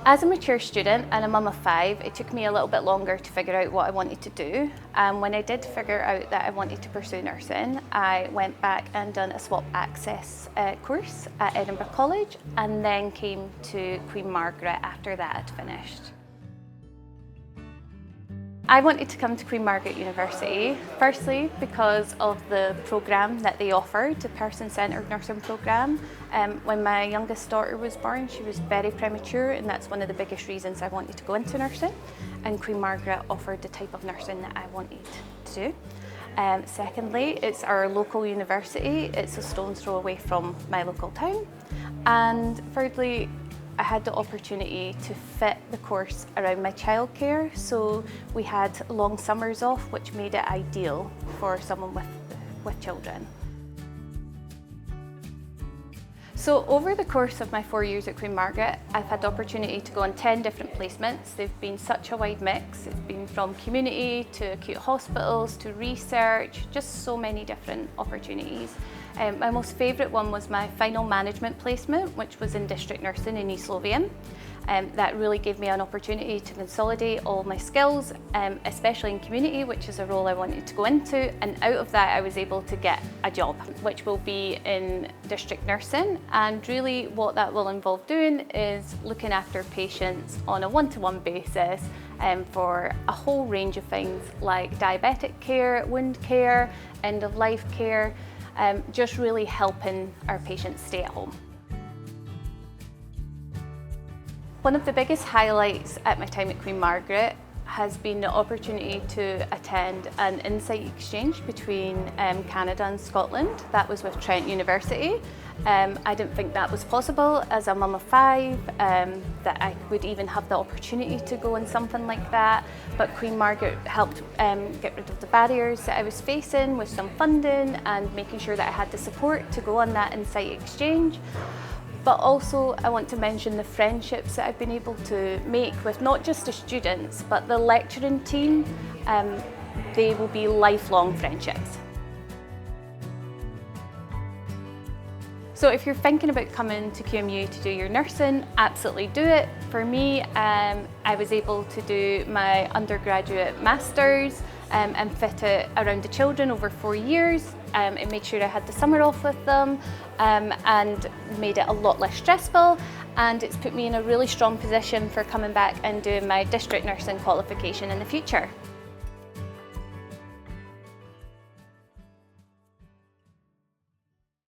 As a mature student and a mum of 5, it took me a little bit longer to figure out what I wanted to do. When I did figure out that I wanted to pursue nursing, I went back and done a swap access course at Edinburgh College, and then came to Queen Margaret after that had finished. I wanted to come to Queen Margaret University, firstly because of the programme that they offered, the person-centred nursing programme. When my youngest daughter was born, she was very premature, and that's one of the biggest reasons I wanted to go into nursing. And Queen Margaret offered the type of nursing that I wanted to do. Secondly, it's our local university. It's a stone's throw away from my local town. And thirdly, I had the opportunity to fit the course around my childcare, so we had long summers off, which made it ideal for someone with children. So over the course of my 4 years at Queen Margaret, I've had the opportunity to go on 10 different placements. They've been such a wide mix. It's been from community to acute hospitals to research, just so many different opportunities. My most favourite one was my final management placement, which was in district nursing in East Lothian. That really gave me an opportunity to consolidate all my skills, especially in community, which is a role I wanted to go into. And out of that, I was able to get a job, which will be in district nursing. And really what that will involve doing is looking after patients on a one-to-one basis for a whole range of things like diabetic care, wound care, end-of-life care, just really helping our patients stay at home. One of the biggest highlights at my time at Queen Margaret has been the opportunity to attend an insight exchange between Canada and Scotland. That was with Trent University. I didn't think that was possible as a mum of 5, that I would even have the opportunity to go on something like that. But Queen Margaret helped get rid of the barriers that I was facing with some funding and making sure that I had the support to go on that insight exchange. But also I want to mention the friendships that I've been able to make with not just the students, but the lecturing team. They will be lifelong friendships. So if you're thinking about coming to QMU to do your nursing, absolutely do it. For me, I was able to do my undergraduate masters and fit it around the children over 4 years. It made sure I had the summer off with them and made it a lot less stressful, and it's put me in a really strong position for coming back and doing my district nursing qualification in the future.